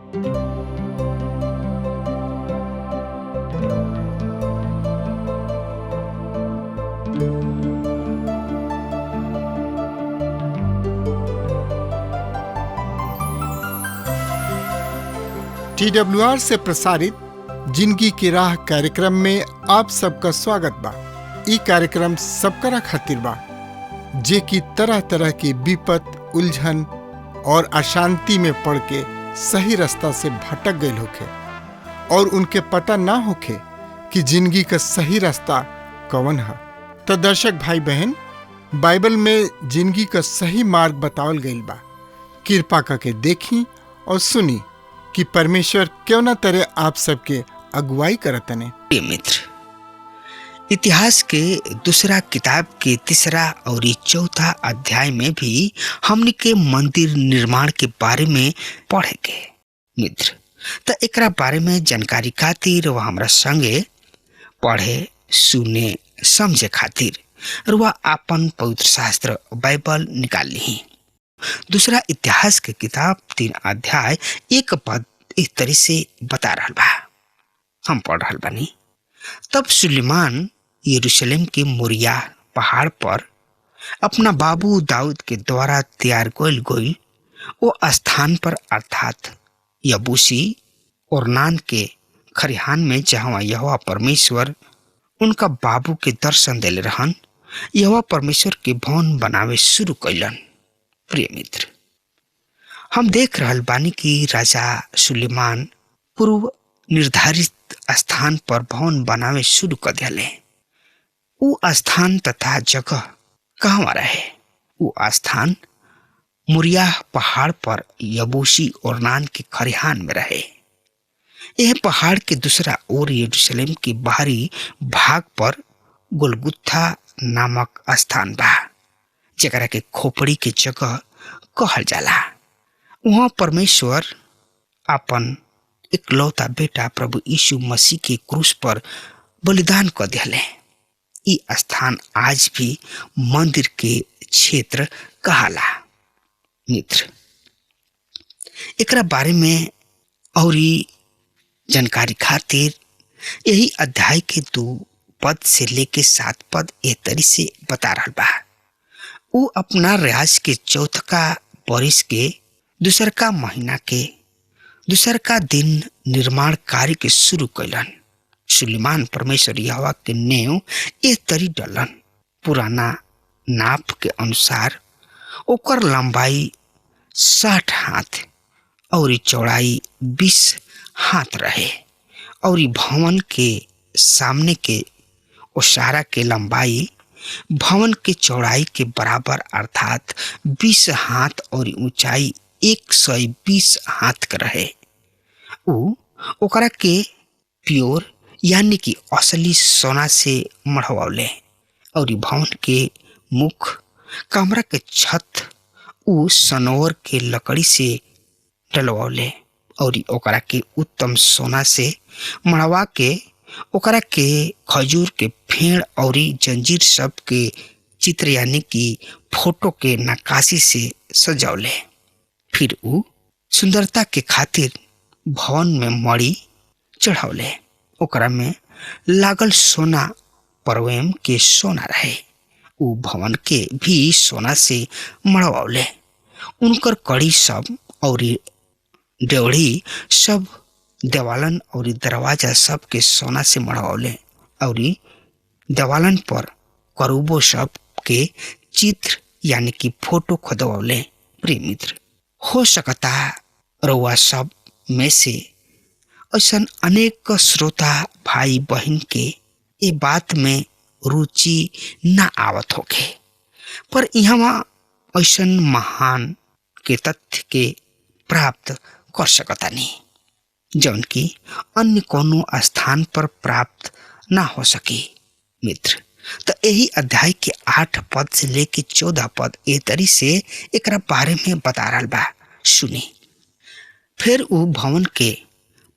TWR से प्रसारित जिंदगी की राह कार्यक्रम में आप सबका स्वागत बा। ई कार्यक्रम सबकरा खातिर बा जे कि तरह तरह की विपत, उलझन और अशांति में पड़ के सही रास्ता से भटक गए होखे और उनके पता ना होखे कि जिंदगी का सही रास्ता कौन है। तो दर्शक भाई बहन, बाइबल में जिंदगी का सही मार्ग बतावल गईल बा। कृपा करके देखी और सुनी कि परमेश्वर क्यों न तरह आप सबके अगुवाई करतने। प्रिय मित्र, इतिहास के दूसरा किताब के तीसरा और चौथा अध्याय में भी हमनी के मंदिर निर्माण के बारे में पढ़ेंगे। मित्र, तो एकरा बारे में जानकारी खातिर वह हमरा संगे पढ़े, सुने, समझे खातिर वह अपन पवित्र शास्त्र बाइबल निकाल ली। दूसरा इतिहास के किताब 3 अध्याय 1 पद इस तरह से बता रहा बा। हम पढ़ रहा बानी। तब सुलेमान यरूशलेम के मोरिया पहाड़ पर अपना बाबू दाऊद के द्वारा तैयार कइल गइल वो स्थान पर अर्थात यबूसी और नान के खरिहान में जहाँ यहोवा परमेश्वर उनका बाबू के दर्शन देले रहन, यहोवा परमेश्वर के भवन बनावे शुरू कैलन। प्रिय मित्र, हम देख रहल बानी कि राजा सुलेमान पूर्व निर्धारित स्थान पर भवन बनावे शुरू कर दिले। वो स्थान तथा जगह कहाँ रहे? वो स्थान मोरिया पहाड़ पर यबूसी और नान के खरिहान में रहे। यह पहाड़ के दूसरा ओर यरूशलेम के बाहरी भाग पर गोलगुथा नामक स्थान बा, जेकरा के खोपड़ी के जगह कहल जाला। वहाँ परमेश्वर अपन इकलौता बेटा प्रभु यीशु मसीह के क्रूस पर बलिदान कर दिले। ई स्थान आज भी मंदिर के क्षेत्र कहाला। मित्र, एकरा बारे में और जानकारी खातिर यही अध्याय के 2 पद से लेके 7 पद ए तरी से बता रहा बा। वो अपना राज के चौथका बरिस के दूसरका महीना के दूसरका दिन निर्माण कार्य के शुरू कैलन। सुलेमान परमेश्वर यहोवा के नेव ए तरी डलन। पुराना नाप के अनुसार ओकर लंबाई 60 हाथ और चौड़ाई 20 हाथ रहे और भवन के सामने के ओसारा के लंबाई भवन के चौड़ाई के बराबर अर्थात 20 हाथ और ऊंचाई 120 हाथ का रहे। ओकरा के प्योर यानी कि असली सोना से मढ़वले और भवन के मुख कमरा के छत सनोवर के लकड़ी से डलवले और ओकरा के उत्तम सोना से मढ़वा के ओकरा के खजूर के फेड़ और जंजीर सब के चित्र यानी कि फोटो के नक्काशी से सजौले। फिर उ सुंदरता के खातिर भवन में मणि चढ़ौले। ओकरा में लागल सोना परवेम के सोना रहे। उ भवन के भी सोना से मढ़वले। उनकर कड़ी सब और डेवढ़ी सब देवालन और दरवाजा सब के सोना से मढ़वले और देवालन पर करूबो सब के चित्र यानी कि फोटो खोदवले। प्रिय मित्र, हो सकता रउआ सब में से ऐसा अनेक श्रोता भाई बहन के ये बात में रुचि न आवत होखे, पर यहाँ ऐसा महान के तथ्य के प्राप्त कर सकता नहीं जौन की अन्य कोनो स्थान पर प्राप्त ना हो सके। मित्र, तो यही अध्याय के 8 पद से लेके 14 पद ए तरी से एकरा बारे में बता रहा बा। सुनी। फिर वो भवन के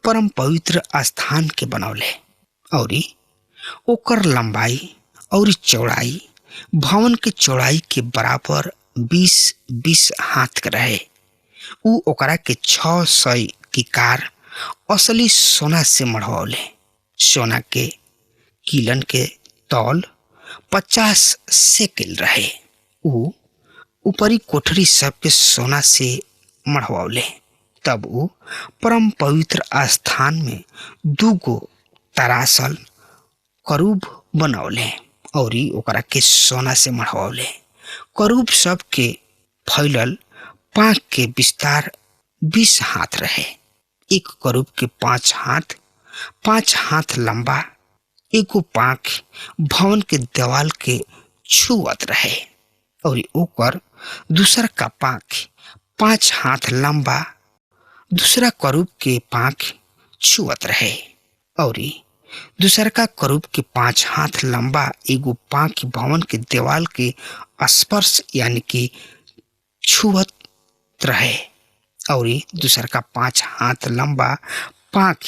परम पवित्र स्थान के बनौले और ओकर लंबाई और चौड़ाई भवन के चौड़ाई के बराबर 20 हाथ के रहे। उ ओकरा के 600 की कार असली सोना से मढ़वले। सोना के किलन के तौल 50 सेकल रहे। ऊ ऊपरी कोठरी सबके सोना से मढ़वले। तब ऊ परम पवित्र स्थान में 2 गो तरासल करूब बनौले और ओकरा के सोना से मढ़वले। करूब सब के फैलल पाँख के विस्तार 20 हाथ रहे। एक करूब के 5 हाथ लंबा, एगो पाँख भवन के देवाल के छुअत रहे और ओकर दूसर का पाँख 5 हाथ लंबा दूसरा करूब के पाँख छुअत रहे और दूसर का करूब के 5 हाथ लंबा एगो पाँख भवन के देवाल के स्पर्श यानी कि छुअत रहे और दूसर का 5 हाथ लंबा पाँख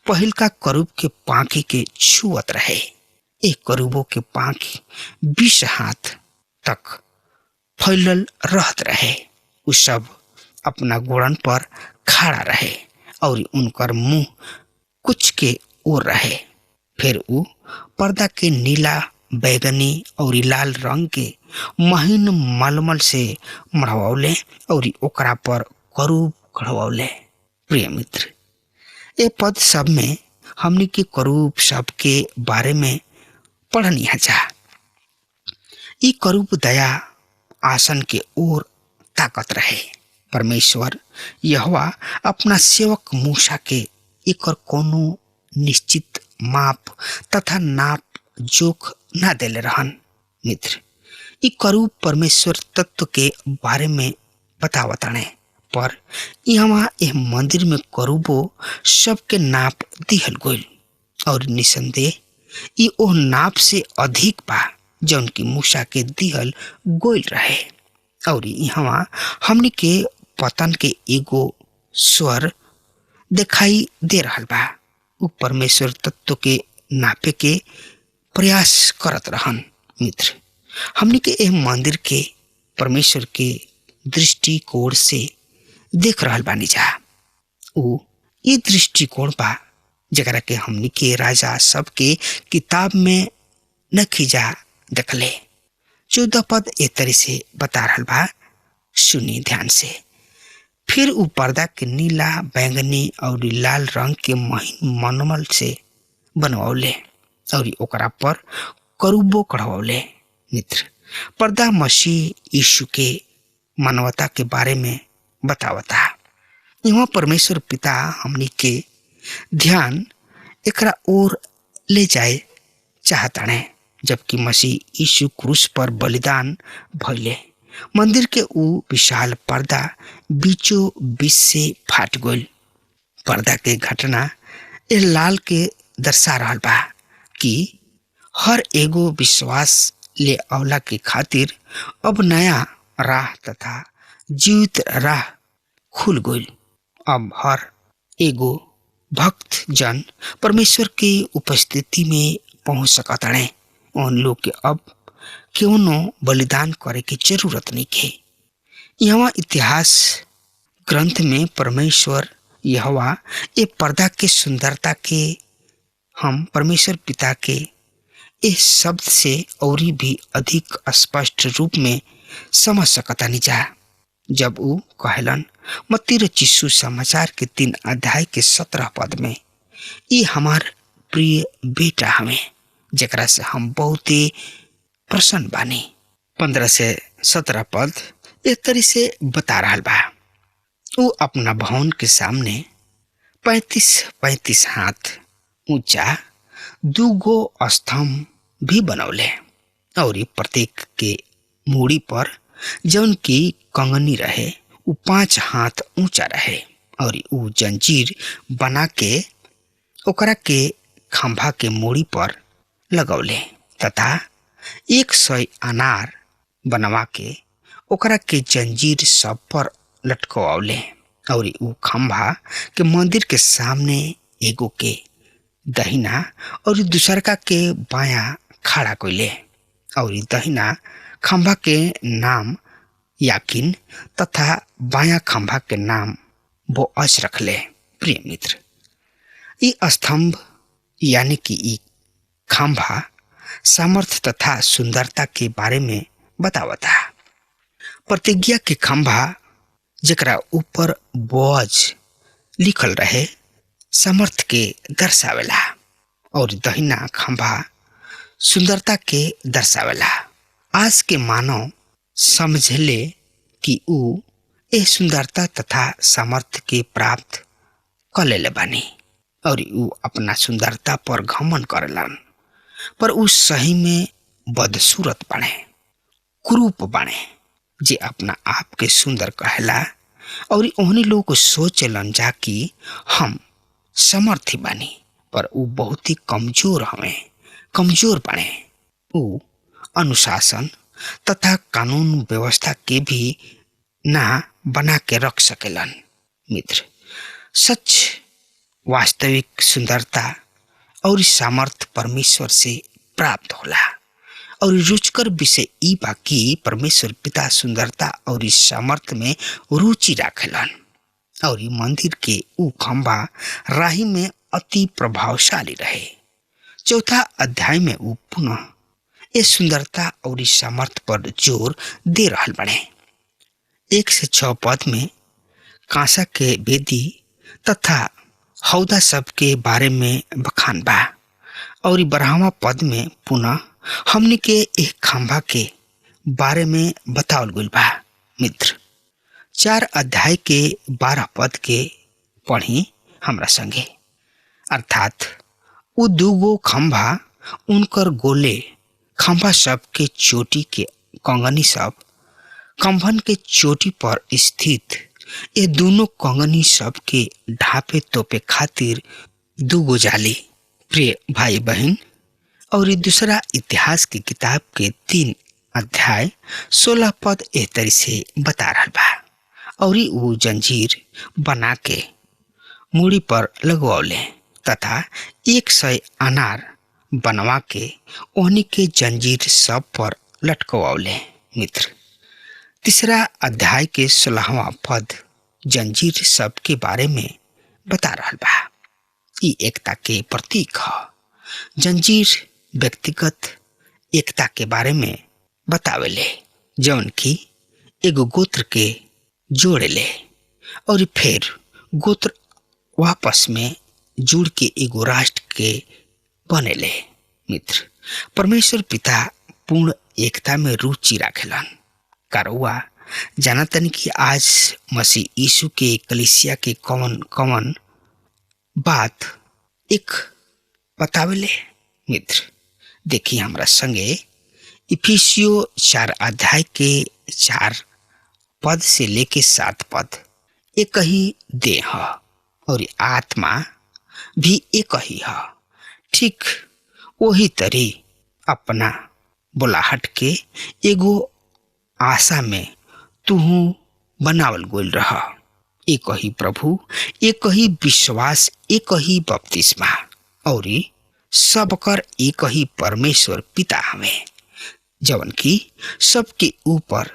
पहिल का करूब के पाँखी के छुअत रहे। एक करूबों के पाँख 20 हाथ तक फैलल रहत रहे। उ सब अपना गोड़न पर खड़ा रहे और उनकर मुंह कुछ के ओर रहे। फिर उ पर्दा के नीला, बैगनी और लाल रंग के महीन मलमल से मढ़वले और ओकरा पर करूब गढ़वले। प्रिय मित्र, ए पद सब में हमनी के करूब सब के बारे में पढ़नी है। ई करूब दया आसन के ओर ताकत रहे। परमेश्वर यहोवा अपना सेवक मूसा के एकर कोनो निश्चित माप तथा नाप जोख ना देले रहन। मित्र, ई करूब परमेश्वर तत्व के बारे में बतावताने, पर यहाँ एह मंदिर में करूबो सबके नाप दिहल गइल और निसंदेह ई ओह नाप से अधिक बा जौन की मूसा के दिहल गइल रहे। और यहाँ हमने के पतन के एगो स्वर दिखाई दे रहल बा। उ परमेश्वर तत्व के नापे के प्रयास करत रहन। मित्र, हमने के एह मंदिर के परमेश्वर के दृष्टिकोण से देख रहल बानी जा। उ ये दृष्टिकोण बा जकरा के हमनी के राजा सब के किताब में न खिजा देखले। 14 पद ए तरह से बता रहल बा, सुनी ध्यान से। फिर उ पर्दा के नीला, बैंगनी और लाल रंग के महीन मनमल से बनवले और ओकरा पर करूबो कढ़वले। मित्र, पर्दा मसीह यीशु के मानवता के बारे में बतावता। यहाँ परमेश्वर पिता हमनी के ध्यान एकरा ओर ले जाए चाहताने, जबकि मसीह यीशु क्रूस पर बलिदान भइले। मंदिर के उ विशाल पर्दा बीचों बीच से फाट गइल। पर्दा के घटना ए लाल के दर्शा रहल बा कि हर एगो विश्वास ले अवला के खातिर अब नया राह तथा जीवित राह खुल गइल। अब हर एगो भक्त जन परमेश्वर के उपस्थिति में पहुंच सकताने। उन लोग के अब क्यों बलिदान करे की जरूरत नहीं है। यहाँ इतिहास ग्रंथ में परमेश्वर यहोवा ये पर्दा के सुंदरता के हम परमेश्वर पिता के इस शब्द से और भी अधिक स्पष्ट रूप में समझ सकता नहीं जा, जब वो कहलन मत्ती रचिसु समाचार के 3 अध्याय के 17 पद में, ये हमार प्रिय बेटा हमें जकरा से हम बहुत ही प्रसन्न बानी। 15 से 17 पद एक तरह से बता रहा बा। वो अपना भवन के सामने 35 हाथ ऊंचा 2 गो स्तंभ भी बनौले और प्रत्येक के मूड़ी पर जौन की कंगनी रहे वो 5 हाथ ऊंचा रहे और वो जंजीर बना के ओकरा के खंभा के मूड़ी पर लगौले तथा 100 अनार बनवा के ओकरा के जंजीर सब पर लटकवले और वो खंभा के मंदिर के सामने एगो के दहिना और दूसरका के बायां खड़ा कइले और दहिना खंभा के नाम याकिन तथा बायां खंभा के नाम बोअज रखले प्रिय मित्र, ई स्तंभ यानी कि ई खंभा सामर्थ तथा सुंदरता के बारे में बतावता। प्रतिज्ञा के खंभा जकरा ऊपर बोझ लिखल रहे सामर्थ के दर्शावेला और दहिना खंभा सुंदरता के दर्शावेला। आज के मानव समझले कि ऊ ए सुंदरता तथा सामर्थ्य के प्राप्त कर लेले बानी और ऊ अपना सुंदरता पर घमंड करेलन, पर ऊ सही में बदसूरत बने, कुरूप बने जे अपना आप के सुंदर कहेला और ओहनी लोग सोचलन जा कि हम समर्थी बानी, पर ऊ बहुत ही कमजोर हमें कमजोर बने। ऊ अनुशासन तथा कानून व्यवस्था के भी ना बना के रख सकेलन। मित्र, सच वास्तविक सुंदरता और सामर्थ परमेश्वर से प्राप्त होला और रुचिकर विषय ई बा कि परमेश्वर पिता सुंदरता और सामर्थ में रुचि राखेलन और मंदिर के ऊ खंभा राही में अति प्रभावशाली रहे। चौथा अध्याय में ऊ पुनः ये सुंदरता और सामर्थ पर जोर दे रहल बने। 1 से 6 पद में कांसा के वेदी तथा हौदा सब के बारे में बखान बा और 12वां पद में पुनः हमने के एक खंभा के बारे में बतावल गइल बा। मित्र, 4 अध्याय के 12 पद के पढ़ी हमरा संगे। अर्थात उ दूगो खंभा उनकर गोले खंभा सब के चोटी के कंगनी सब खंभन के चोटी पर स्थित ये दोनों कंगनी सब के ढापे तोपे खातिर दूगो जाली। प्रिय भाई बहन, और ये दूसरा इतिहास की किताब के 3 अध्याय 16 पद ए तरी से बता रहा बा और वो जंजीर बना के मूड़ी पर लगवौले तथा 100 अनार बनवा के ओहनी के जंजीर सब पर लटकवौले। मित्र, तीसरा अध्याय के 16वां पद जंजीर सब के बारे में बता रहा बा। ई एकता के प्रतीक है। जंजीर व्यक्तिगत एकता के बारे में बतावेले जौन की एगो गोत्र के जोड़ेले और फिर गोत्र वापस में जुड़ के एगो राष्ट्र के बनेले। मित्र, परमेश्वर पिता पूर्ण एकता में रुचि राखेलन। कारुआ जानतन कि आज मसीह यीशु के कलीसिया के कौन कौन बात एक बतावेले। मित्र, देखिए हमरा संगे इफिसियो 4 अध्याय के 4 पद से लेके 7 पद। एक ही देह और आत्मा भी एक ही है, ठीक वही तरी अपना बुलाहट के एगो आशा में तुहू बनावल गोल रहा। एक ही प्रभु, एक ही विश्वास, एक ही बपतिस्मा और सबकर एक ही परमेश्वर पिता हमें जवन की सबके ऊपर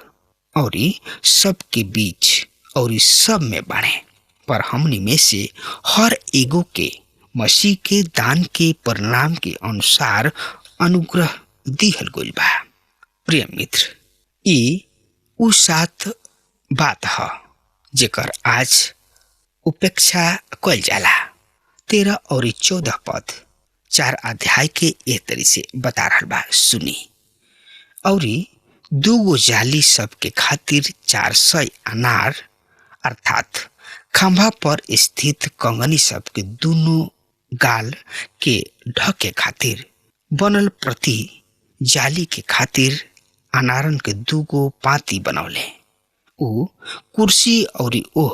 और सबके बीच और सब में बाणे, पर हमनी में से हर एगो के मसीह के दान के परिणाम के अनुसार अनुग्रह दिहल गइल बा। प्रिय मित्र, ई उ 7 बात है जेकर आज उपेक्षा कल जाला। 13 और 14 पद 4 अध्याय के एक तरी से बता रहा बा, सुनी। और दूगो जाली सब के खातिर 400 अनार अर्थात खंभा पर स्थित कंगनी सब के दोनों गाल के ढके खातिर बनल प्रति जाली के खातिर अनारन के दूगो पाती बनौले। उ कुर्सी और ओह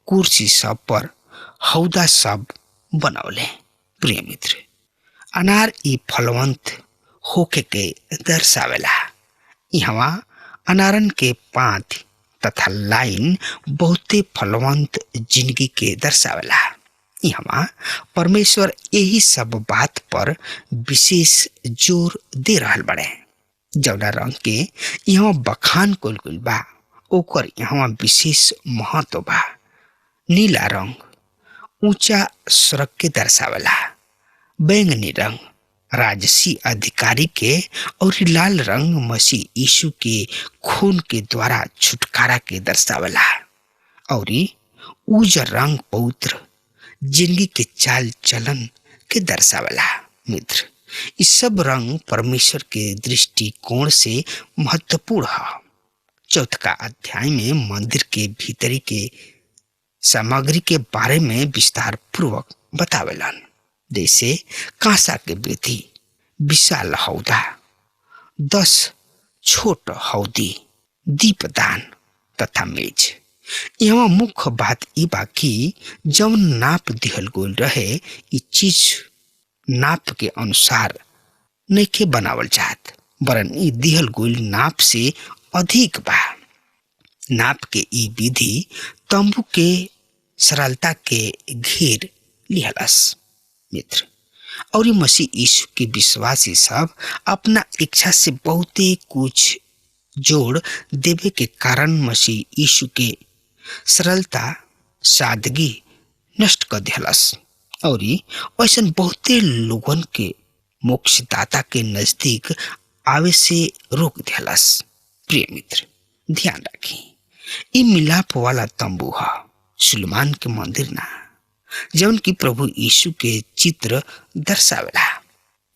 कुर्सी सब पर हौदा सब बनौले। प्रिय मित्र, अनार ई फलवंत होके के दर्शावेला। यहाँ अनारन के पात तथा लाइन बहुते फलवंत जिंदगी के दर्शावेला। यहाँ परमेश्वर यही सब बात पर विशेष जोर दे रहल बड़े। जौना रंग के यहाँ बखान कइल गइल बा ओकर यहाँ विशेष महत्व बा। नीला रंग ऊंचा स्वर्ग के दर्शावला। बैंगनी रंग राजसी अधिकारी के और लाल रंग मसीह यीशु के खून के द्वारा छुटकारा के दर्शावला और उजर रंग पवित्र जिंदगी के चाल चलन के दर्शावला। मित्र, इस सब रंग परमेश्वर के दृष्टिकोण से महत्वपूर्ण है। चौथा अध्याय में मंदिर के भीतरी के सामग्री के बारे में विस्तार पूर्वक बतावेलन, जैसे कांसा के बेदी, विशाल हौदा, 10 छोट हौदी, दीपदान तथा मेज। यहाँ मुख्य बात ई बा कि जौन नाप दिहल गोल रहे ई चीज नाप के अनुसार नइखे बनावल जात, वरन ई दिहल गोल नाप से अधिक बा। नाप के ई विधि तंबू के सरलता के घेर लिहलस। मित्र, और मसीह यीशु के विश्वासी सब अपना इच्छा से बहुते कुछ जोड़ देवे के कारण मसीह यीशु के सरलता सादगी नष्ट कर दिहलस और ऐसा बहुते लोगन के मोक्षदाता के नजदीक आवे से रोक दिहलस। प्रिय मित्र, ध्यान रखी, ई मिलाप वाला तंबू है, सुलेमान के मंदिर ना, जौन की प्रभु यीशु के चित्र दर्शावेला,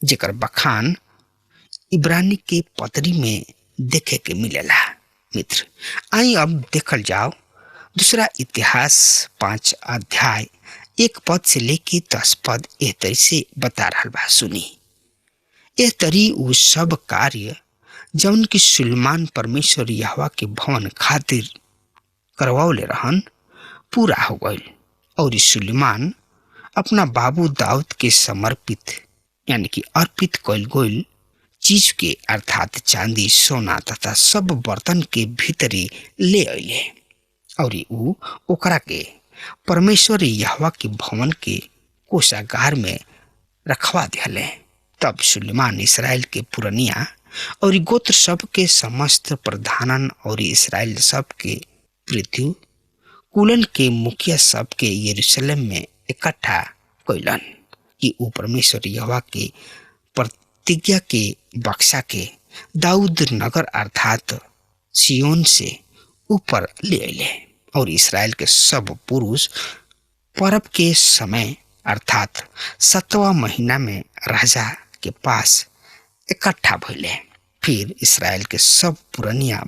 जेकर बखान इब्रानी के पत्री में देखे के मिलेला। मित्र, आई अब देखल जाओ दूसरा इतिहास 5 अध्याय 1 पद से लेके 10 पद एह तरी से बता रहा बा। सुनी, एह तरी वो सब कार्य जौन की सुलेमान परमेश्वर यहोवा के भवन खातिर करवावले रहन पूरा हो गईल और सुलेमान अपना बाबू दाऊद के समर्पित यानी कि अर्पित कईल गईल चीज के अर्थात चांदी, सोना तथा सब बर्तन के भीतरी ले अइले और ऊ ओकरा के परमेश्वर यहोवा के भवन के कोषागार में रखवा दिहले। तब सुलेमान इसराइल के पुरनिया और गोत्र सब के समस्त प्रधानन और इसराइल सब के पृथ्वी कुलन के मुखिया सब के यरूशलेम में इकट्ठा कइलन कि ऊ परमेश्वर यहोवा के प्रतिज्ञा के बक्सा के दाऊद नगर अर्थात सियोन से ऊपर ले अइले और इसराइल के सब पुरुष पर्व के समय अर्थात 7वां महीना में राजा के पास इकट्ठा भइले। फिर इसराइल के सब पुरनिया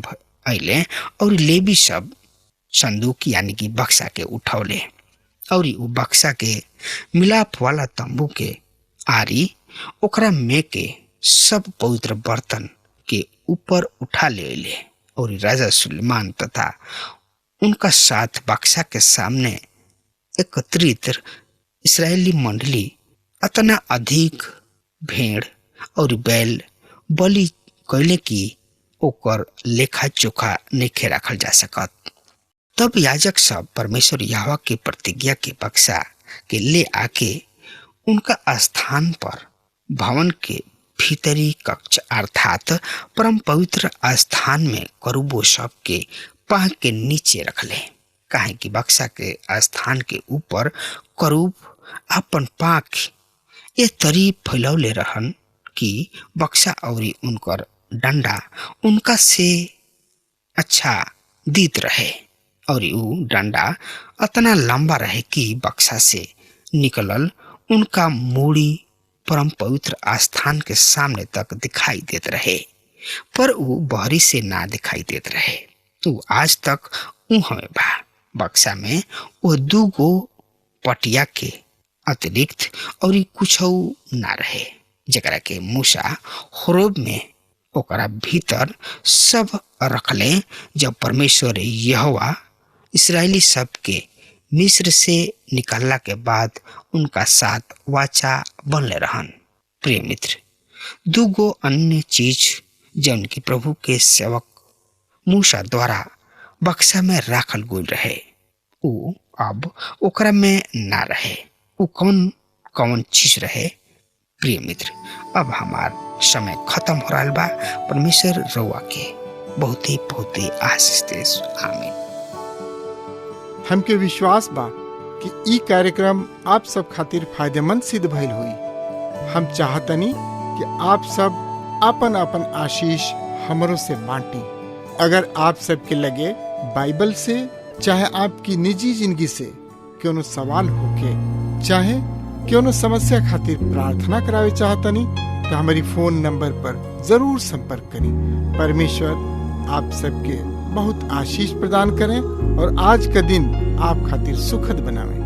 अइले और लेवी सब संदूक यानी कि बक्सा के उठौले और उ बक्सा के मिलाप वाला तंबू के आरी ओकरा में के सब पवित्र बर्तन के ऊपर उठा ले अइले और राजा सुलेमान तथा उनका साथ बक्सा के सामने एकत्रित इस्राएली मंडली अतना अधिक भेड़ और बैल बलि कैले की ओकर लेखा जोखा नहीं रखल जा सकत। तब याजक सब परमेश्वर यहोवा के प्रतिज्ञा के बक्सा के ले आके उनका स्थान पर भवन के भीतरी कक्ष अर्थात परम पवित्र स्थान में करूबो सब के पाह के नीचे रखले, काहे कि बक्सा के स्थान के ऊपर करूब अपन पाख ये तरी फैलौले रहन कि बक्सा और उनकर डंडा उनका से अच्छा दीत रहे और ऊ डंडा अतना लंबा रहे कि बक्सा से निकलल उनका मूड़ी परम पवित्र आस्थान के सामने तक दिखाई देत रहे, पर वो बहरी से ना दिखाई देत रहे। तो आज तक हमें बक्सा में वो 2 गो पटिया के अतिरिक्त और कुछ ना रहे, जकरा के मूसा होरेब में ओकरा भीतर सब रखले जब परमेश्वर यहोवा इस्राएली सब के मिस्र से निकलला के बाद उनका साथ वाचा बनले रहन। प्रिय मित्र, 2 गो अन्य चीज जौन की प्रभु के सेवक मूसा द्वारा बक्सा में राखल गइल रहे ऊ अब ओकरा में ना रहे। ऊ कौन कौन चीज रहे? प्रिय मित्र, अब हमार समय खत्म हो रहा बा। परमेश्वर रउआ के बहुते आशीष देस। आमीन। हमके विश्वास बा कि ई कार्यक्रम आप सब खातिर फायदेमंद सिद्ध भइल हुई। हम चाहतनी कि आप सब अपन अपन आशीष हमरों से बांटी। अगर आप सबके लगे बाइबल से चाहे आपकी निजी जिंदगी से क्यों सवाल होके चाहे क्यों समस्या खातिर प्रार्थना करावे चाहतनी तो हमारी फोन नंबर पर जरूर संपर्क करें। परमेश्वर आप सबके बहुत आशीष प्रदान करें और आज का दिन आप खातिर सुखद बनावे।